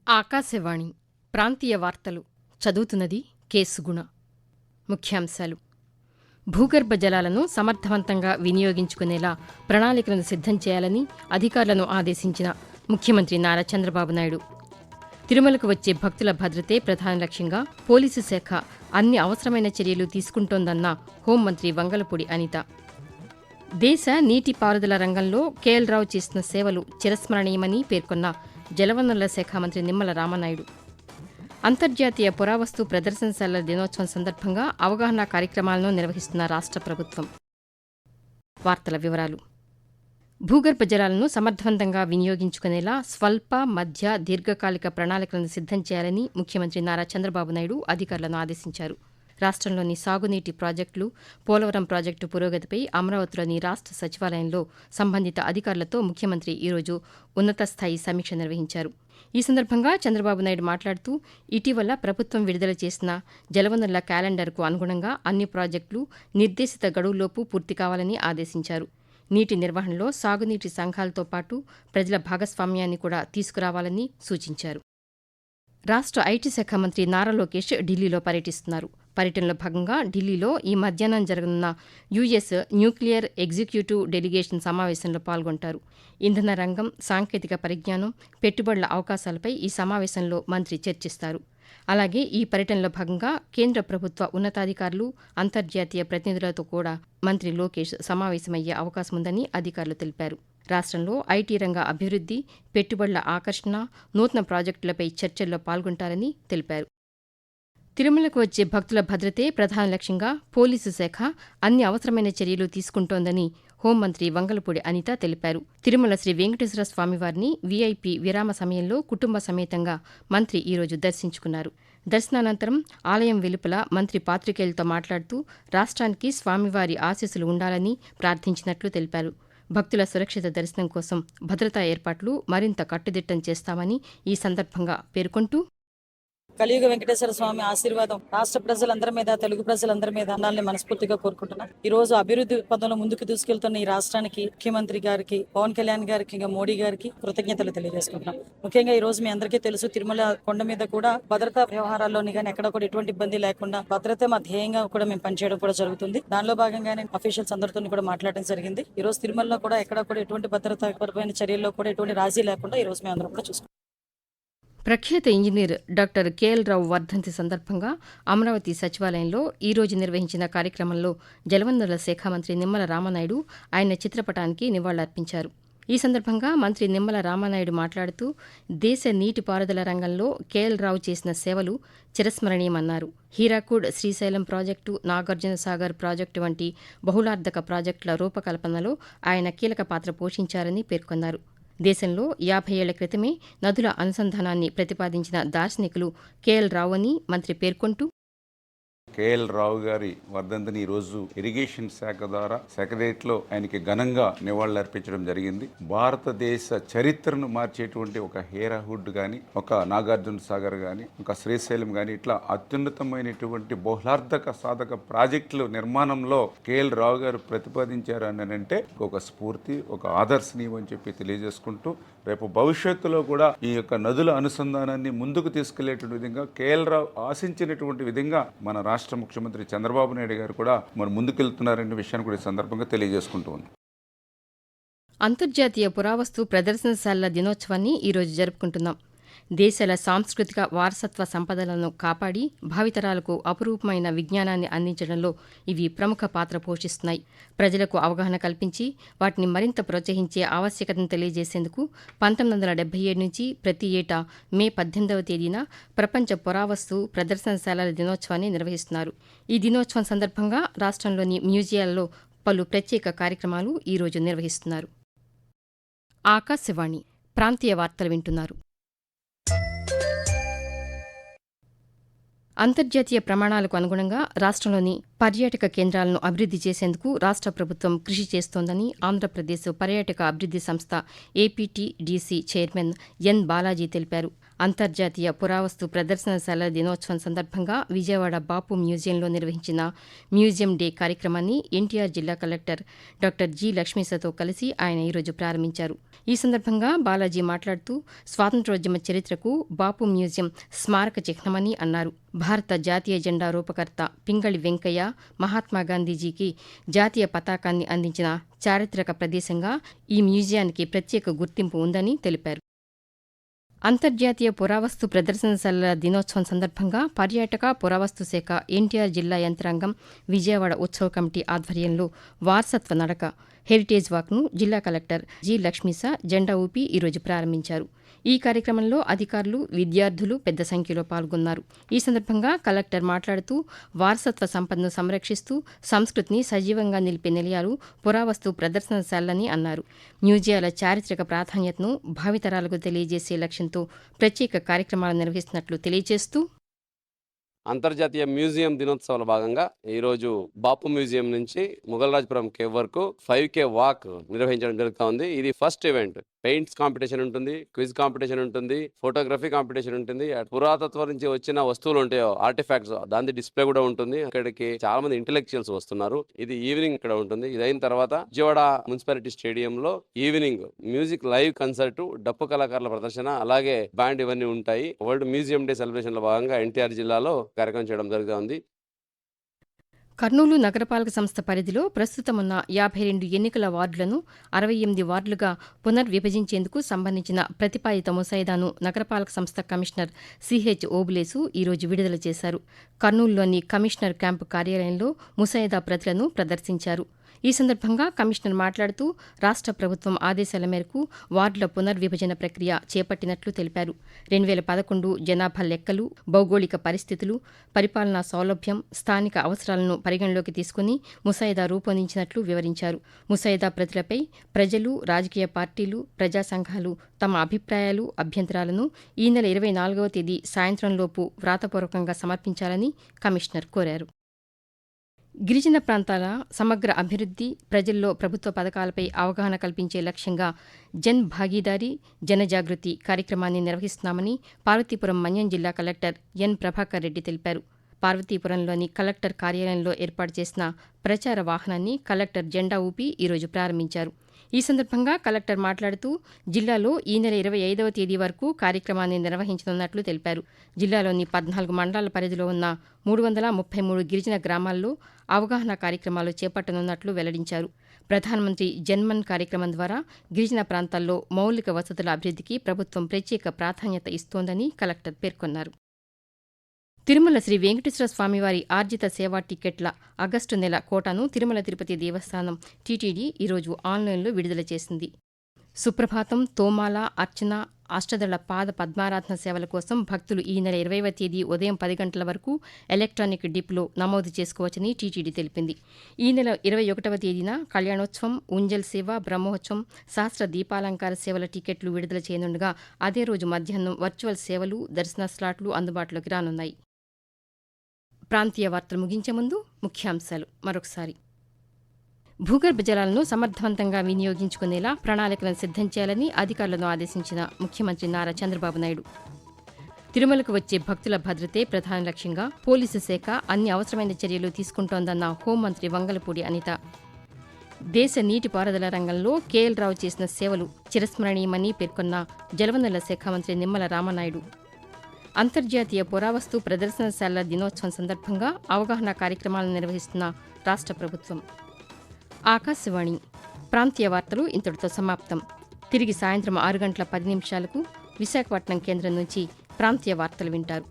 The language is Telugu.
ఆకాశవాణి ప్రాంతీయ వార్తలు చదువుతున్నది కె సుగుణ. ముఖ్యాంశాలు: భూగర్భ జలాలను సమర్థవంతంగా వినియోగించుకునేలా ప్రణాళికలను సిద్ధం చేయాలని అధికారులను ఆదేశించిన ముఖ్యమంత్రి నారా చంద్రబాబు నాయుడు. తిరుమలకు వచ్చే భక్తుల భద్రతే ప్రధాన లక్ష్యంగా పోలీసు శాఖ అన్ని అవసరమైన చర్యలు తీసుకుంటోందన్న హోంమంత్రి వంగలపూడి అనిత. దేశ నీటిపారుదల రంగంలో కేఎల్ రావు చేసిన సేవలు చిరస్మరణీయమని పేర్కొన్న జలవనరుల శాఖ మంత్రి నిమ్మల రామనాయుడు. అంతర్జాతీయ పురావస్తు ప్రదర్శనశాలల దినోత్సవం సందర్భంగా అవగాహన కార్యక్రమాలను నిర్వహిస్తున్న రాష్ట్ర ప్రభుత్వం. వార్తల వివరాలు: భూగర్భ జలాలను సమర్థవంతంగా వినియోగించుకునేలా స్వల్ప, మధ్య, దీర్ఘకాలిక ప్రణాళికలను సిద్ధం చేయాలని ముఖ్యమంత్రి నారా చంద్రబాబు నాయుడు అధికారులను ఆదేశించారు. రాష్ట్రంలోని సాగునీటి ప్రాజెక్టులు, పోలవరం ప్రాజెక్టు పురోగతిపై అమరావతిలోని రాష్ట్ర సచివాలయంలో సంబంధిత అధికారులతో ముఖ్యమంత్రి ఈరోజు ఉన్నతస్థాయి సమీక్ష నిర్వహించారు. ఈ సందర్భంగా చంద్రబాబు నాయుడు మాట్లాడుతూ, ఇటీవల ప్రభుత్వం విడుదల చేసిన జలవనరుల క్యాలెండర్కు అనుగుణంగా అన్ని ప్రాజెక్టులు నిర్దేశిత గడువులోపు పూర్తి కావాలని ఆదేశించారు. నీటి నిర్వహణలో సాగునీటి సంఘాలతో పాటు ప్రజల భాగస్వామ్యాన్ని కూడా తీసుకురావాలని సూచించారు. రాష్ట్ర ఐటీ శాఖ మంత్రి నారా లోకేష్ ఢిల్లీలో పర్యటిస్తున్నారు. పర్యటనలో భాగంగా ఢిల్లీలో ఈ మధ్యాహ్నం జరగనున్న యుఎస్ న్యూక్లియర్ ఎగ్జిక్యూటివ్ డెలిగేషన్ సమావేశంలో పాల్గొంటారు. ఇంధన రంగం, సాంకేతిక పరిజ్ఞానం, పెట్టుబడుల అవకాశాలపై ఈ సమావేశంలో మంత్రి చర్చిస్తారు. అలాగే ఈ పర్యటనలో భాగంగా కేంద్ర ప్రభుత్వ ఉన్నతాధికారులు, అంతర్జాతీయ ప్రతినిధులతో కూడా మంత్రి లోకేష్ సమావేశమయ్యే అవకాశముందని అధికారులు తెలిపారు. రాష్ట్రంలో ఐటీ రంగ అభివృద్ధి, పెట్టుబడుల ఆకర్షణ, నూతన ప్రాజెక్టులపై చర్చల్లో పాల్గొంటారని తెలిపారు. తిరుమలకు వచ్చే భక్తుల భద్రతే ప్రధాన లక్ష్యంగా పోలీసు శాఖ అన్ని అవసరమైన చర్యలు తీసుకుంటోందని హోంమంత్రి వంగలపూడి అనిత తెలిపారు. తిరుమల శ్రీ వెంకటేశ్వర స్వామివారిని వీఐపీ విరామ సమయంలో కుటుంబ సమేతంగా మంత్రి ఈరోజు దర్శించుకున్నారు. దర్శనానంతరం ఆలయం వెలుపల మంత్రి పాత్రికేయులతో మాట్లాడుతూ రాష్ట్రానికి స్వామివారి ఆశీస్సులు ఉండాలని ప్రార్థించినట్లు తెలిపారు. భక్తుల సురక్షిత దర్శనం కోసం భద్రతా ఏర్పాట్లు మరింత కట్టుదిట్టం చేస్తామని ఈ సందర్భంగా పేర్కొంటూ, కలియుగ వెంకటేశ్వర స్వామి ఆశీర్వాదం రాష్ట్ర ప్రజలందరి మీద, తెలుగు ప్రజలందరి మీద ఉండాలని మనస్ఫూర్తిగా కోరుకుంటున్నాను. ఈ రోజు అభివృద్ధి పదంలో ముందుకు తీసుకెళ్తున్న ఈ రాష్ట్రానికి ముఖ్యమంత్రి గారికి, పవన్ కళ్యాణ్ గారికి, ఇంకా మోడీ గారికి కృతజ్ఞతలు తెలియజేసుకుంటున్నాం. ముఖ్యంగా ఈ రోజు మీ అందరికీ తెలుసు, తిరుమల కొండ మీద కూడా భద్రతా వ్యవహారాల్లోని కానీ ఎక్కడ కూడా ఎటువంటి ఇబ్బంది లేకుండా భద్రత మా ధ్యేయంగా కూడా మేము పనిచేయడం కూడా జరుగుతుంది. దానిలో భాగంగానే అఫీషియల్స్ అందరితో కూడా మాట్లాడడం జరిగింది. ఈ రోజు తిరుమలలో కూడా ఎక్కడ కూడా ఎటువంటి భద్రతాపరమైన చర్యల్లో కూడా ఎటువంటి రాజీ లేకుండా ఈ రోజు మేము అందరం కూడా చూసుకుంటాం. ప్రఖ్యాత ఇంజనీర్ డాక్టర్ కేఎల్ రావు వర్ధంతి సందర్భంగా అమరావతి సచివాలయంలో ఈరోజు నిర్వహించిన కార్యక్రమంలో జలవనరుల శాఖ మంత్రి నిమ్మల రామనాయుడు ఆయన చిత్రపటానికి నివాళులర్పించారు. ఈ సందర్భంగా మంత్రి నిమ్మల రామనాయుడు మాట్లాడుతూ, దేశ నీటిపారుదల రంగంలో కేఎల్ రావు చేసిన సేవలు చిరస్మరణీయమన్నారు. హీరాకూడ్, శ్రీశైలం ప్రాజెక్టు, నాగార్జున సాగర్ ప్రాజెక్టు వంటి బహుళార్థక ప్రాజెక్టుల రూపకల్పనలో ఆయన కీలక పాత్ర పోషించారని పేర్కొన్నారు. దేశంలో 50 ఏళ్ల క్రితమే నదుల అనుసంధానాన్ని ప్రతిపాదించిన దార్శనికులు కేఎల్ రావు అని మంత్రి పేర్కొంటూ, కేఎల్ రావు గారి వర్ధంతిని ఈరోజు ఇరిగేషన్ శాఖ ద్వారా సెక్రటరియట్లో ఆయనకి ఘనంగా నివాళులర్పించడం జరిగింది. భారతదేశ చరిత్రను మార్చేటువంటి ఒక హీరాహుడ్ కానీ, ఒక నాగార్జున సాగర్ కానీ, ఒక శ్రీశైలం కానీ, ఇట్లా అత్యున్నతమైనటువంటి బహుళార్థక సాధక ప్రాజెక్టుల నిర్మాణంలో కేఎల్ రావు గారు ప్రతిపాదించారు అని అంటే ఒక స్ఫూర్తి, ఒక ఆదర్శనీయం అని చెప్పి తెలియజేసుకుంటూ, రేపు భవిష్యత్తులో కూడా ఈ యొక్క నదుల అనుసంధానాన్ని ముందుకు తీసుకెళ్లేటువంటి విధంగా కేఎల్ రావు ఆశించినటువంటి విధంగా మన రాష్ట్ర ముఖ్యమంత్రి చంద్రబాబు నాయుడు గారు కూడా మరి ముందుకెళ్తున్నారనే విషయాన్ని కూడా ఈ సందర్భంగా తెలియజేసుకుంటూ ఉంది. అంతర్జాతీయ పురావస్తు ప్రదర్శనశాలల దినోత్సవాన్ని ఈరోజు జరుపుకుంటున్నాం. దేశాల సాంస్కృతిక వారసత్వ సంపదలను కాపాడి భావితరాలకు అపురూపమైన విజ్ఞానాన్ని అందించడంలో ఇవి ప్రముఖ పాత్ర పోషిస్తున్నాయి. ప్రజలకు అవగాహన కల్పించి వాటిని మరింత ప్రోత్సహించే ఆవశ్యకతను తెలియజేసేందుకు 1977 నుంచి ప్రతి ఏటా మే 18వ తేదీన ప్రపంచ పురావస్తు ప్రదర్శనశాలల దినోత్సవాన్ని నిర్వహిస్తున్నారు. ఈ దినోత్సవం సందర్భంగా రాష్ట్రంలోని మ్యూజియాల్లో పలు ప్రత్యేక కార్యక్రమాలు ఈరోజు నిర్వహిస్తున్నారు. ఆకాశవాణి ప్రాంతీయ వార్తలు వింటున్నారు. అంతర్జాతీయ ప్రమాణాలకు అనుగుణంగా రాష్ట్రంలోని పర్యాటక కేంద్రాలను అభివృద్ధి చేసేందుకు రాష్ట్ర ప్రభుత్వం కృషి చేస్తోందని ఆంధ్రప్రదేశ్ పర్యాటక అభివృద్ధి సంస్థ ఏపీటీడీసీ చైర్మన్ ఎన్ బాలాజీ తెలిపారు. అంతర్జాతీయ పురావస్తు ప్రదర్శనశాల దినోత్సవం సందర్భంగా విజయవాడ బాపు మ్యూజియంలో నిర్వహించిన మ్యూజియం డే కార్యక్రమాన్ని ఎన్టీఆర్ జిల్లా కలెక్టర్ డాక్టర్ జి లక్ష్మీసతో కలిసి ఆయన ఈరోజు ప్రారంభించారు. ఈ సందర్భంగా బాలాజీ మాట్లాడుతూ స్వాతంత్ర్యోద్యమ చరిత్రకు బాపు మ్యూజియం స్మారక చిహ్నమని అన్నారు. భారత జాతీయ జెండా రూపకర్త పింగళి వెంకయ్య మహాత్మాగాంధీజీకి జాతీయ పతాకాన్ని అందించిన చారిత్రక ప్రదేశంగా ఈ మ్యూజియానికి ప్రత్యేక గుర్తింపు ఉందని తెలిపారు. అంతర్జాతీయ పురావస్తు ప్రదర్శనశాలల దినోత్సవం సందర్భంగా పర్యాటక పురావస్తు శాఖ ఎన్టీఆర్ జిల్లా యంత్రాంగం విజయవాడ ఉత్సవ కమిటీ ఆధ్వర్యంలో వారసత్వ నడక హెరిటేజ్ వాక్ను జిల్లా కలెక్టర్ జి లక్ష్మీస జెండా ఊపి ఈరోజు ప్రారంభించారు. ఈ కార్యక్రమంలో అధికారులు, విద్యార్థులు పెద్ద సంఖ్యలో పాల్గొన్నారు. ఈ సందర్భంగా కలెక్టర్ మాట్లాడుతూ వారసత్వ సంపదను సంరక్షిస్తూ సంస్కృతిని సజీవంగా నిలిపే నిలయాలు పురావస్తు ప్రదర్శనశాలని అన్నారు. మ్యూజియాల చారిత్రక ప్రాధాన్యతను భావితరాలకు తెలియజేసే లక్ష్యంతో ప్రత్యేక కార్యక్రమాలు నిర్వహిస్తున్నట్లు తెలియజేస్తూ అంతర్జాతీయ మ్యూజియం దినోత్సవాల భాగంగా ఈరోజు బాపు మ్యూజియం నుంచి ముగల్రాజ్పురం కేవ్ వరకు 5K వాక్ నిర్వహించడం జరుగుతూ ఉంది. ఇది ఫస్ట్ ఈవెంట్. పెయింట్స్ కాంపిటీషన్ ఉంటుంది, క్విజ్ కాంపిటీషన్ ఉంటుంది, ఫోటోగ్రఫీ కాంపిటీషన్ ఉంటుంది. పురాతత్వం నుంచి వచ్చిన వస్తువులు ఉంటాయో ఆర్టిఫాక్ట్స్ దాని డిస్ప్లే కూడా ఉంటుంది. ఇక్కడికి చాలా మంది ఇంటెలెక్చువల్స్ వస్తున్నారు. ఇది ఈవినింగ్ ఇక్కడ ఉంటుంది. ఇది అయిన తర్వాత విజయవాడ మున్సిపాలిటీ స్టేడియంలో ఈవినింగ్ మ్యూజిక్ లైవ్ కన్సర్ట్, డప్పు కళాకారుల ప్రదర్శన, అలాగే బ్యాండ్ ఇవన్నీ ఉంటాయి. వరల్డ్ మ్యూజియం డే సెలబ్రేషన్ లో భాగంగా ఎన్టీఆర్ జిల్లాలో కార్యక్రమం చేయడం జరుగుతుంది. కర్నూలు నగరపాలక సంస్థ పరిధిలో ప్రస్తుతమున్న 52 ఎన్నికల వార్డులను 68 వార్డులుగా పునర్విభజించేందుకు సంబంధించిన ప్రతిపాదిత ముసాయిదాను నగరపాలక సంస్థ కమిషనర్ సిహెచ్ ఓబులేసు ఈరోజు విడుదల చేశారు. కర్నూలులోని కమిషనర్ క్యాంపు కార్యాలయంలో ముసాయిదా ప్రతులను ప్రదర్శించారు. ఈ సందర్భంగా కమిషనర్ మాట్లాడుతూ రాష్ట్ర ప్రభుత్వం ఆదేశాల మేరకు వార్డుల పునర్విభజన ప్రక్రియ చేపట్టినట్లు తెలిపారు. 2011 జనాభా లెక్కలు, భౌగోళిక పరిస్థితులు, పరిపాలనా సౌలభ్యం, స్థానిక అవసరాలను పరిగణలోకి తీసుకుని ముసాయిదా రూపొందించినట్లు వివరించారు. ముసాయిదా ప్రతులపై ప్రజలు, రాజకీయ పార్టీలు, ప్రజా సంఘాలు తమ అభిప్రాయాలు, అభ్యంతరాలను ఈ నెల 24వ తేదీ సాయంత్రంలోపు వ్రాతపూర్వకంగా సమర్పించాలని కమిషనర్ కోరారు. గిరిజన ప్రాంతాల సమగ్ర అభివృద్ధి, ప్రజల్లో ప్రభుత్వ పథకాలపై అవగాహన కల్పించే లక్ష్యంగా జన్ భాగీదారీ, జనజాగృతి కార్యక్రమాన్ని నిర్వహిస్తున్నామని పార్వతీపురం మన్యం జిల్లా కలెక్టర్ ఎన్ ప్రభాకర్ రెడ్డి తెలిపారు. పార్వతీపురంలోని కలెక్టర్ కార్యాలయంలో ఏర్పాటు చేసిన ప్రచార వాహనాన్ని కలెక్టర్ జెండా ఊపి ఈరోజు ప్రారంభించారు. ఈ సందర్భంగా కలెక్టర్ మాట్లాడుతూ జిల్లాలో ఈ నెల 25వ తేదీ వరకు కార్యక్రమాన్ని నిర్వహించనున్నట్లు తెలిపారు. జిల్లాలోని 14 మండలాల పరిధిలో ఉన్న 333 గిరిజన గ్రామాల్లో అవగాహన కార్యక్రమాలు చేపట్టనున్నట్లు వెల్లడించారు. ప్రధానమంత్రి జన్మన్ కార్యక్రమం ద్వారా గిరిజన ప్రాంతాల్లో మౌలిక వసతుల అభివృద్ధికి ప్రభుత్వం ప్రత్యేక ప్రాధాన్యత ఇస్తోందని కలెక్టర్ పేర్కొన్నారు. తిరుమల శ్రీ వెంకటేశ్వర స్వామివారి ఆర్జిత సేవా టికెట్ల ఆగస్టు నెల కోటాను తిరుమల తిరుపతి దేవస్థానం టీటీడీ ఈరోజు ఆన్లైన్లో విడుదల చేసింది. సుప్రభాతం, తోమాల, అర్చన, అష్టదళ పాద పద్మారాధన సేవల కోసం భక్తులు ఈ నెల 20వ తేదీ ఉదయం 10 గంటల వరకు ఎలక్ట్రానిక్ డిప్లో నమోదు చేసుకోవచ్చని టీటీడీ తెలిపింది. ఈ నెల 21వ తేదీన కళ్యాణోత్సవం, ఉంజల్ సేవ, బ్రహ్మోత్సవం, సహస్ర దీపాలంకార సేవల టికెట్లు విడుదల చేయనుండగా అదే రోజు మధ్యాహ్నం వర్చువల్ సేవలు, దర్శన స్లాట్లు అందుబాటులోకి రానున్నాయి. ప్రాంతీయ వార్తలు ముగించే ముందు ముఖ్యాంశాలు మరొకసారి. భూగర్భ జలాలను సమర్థవంతంగా వినియోగించుకునేలా ప్రణాళికలను సిద్ధం చేయాలని అధికారులను ఆదేశించిన ముఖ్యమంత్రి నారా చంద్రబాబు నాయుడు. తిరుమలకు వచ్చే భక్తుల భద్రతే ప్రధాన లక్ష్యంగా పోలీసు శాఖ అన్ని అవసరమైన చర్యలు తీసుకుంటోందన్న హోంమంత్రి వంగలపూడి అనిత. దేశ నీటిపారుదల రంగంలో కేఎల్ రావు చేసిన సేవలు చిరస్మరణీయమని పేర్కొన్న జలవనరుల శాఖ మంత్రి నిమ్మల రామనాయుడు. అంతర్జాతీయ పురావస్తు ప్రదర్శనశాలల దినోత్సవం సందర్భంగా అవగాహన కార్యక్రమాలను నిర్వహిస్తున్న రాష్ట్ర ప్రభుత్వం. ఆకాశవాణి ప్రాంతీయ వార్తలు ఇంతటితో సమాప్తం. తిరిగి సాయంత్రం 6 గంటల 10 నిమిషాలకు విశాఖపట్నం కేంద్రం నుంచి ప్రాంతీయ వార్తలు వింటారు.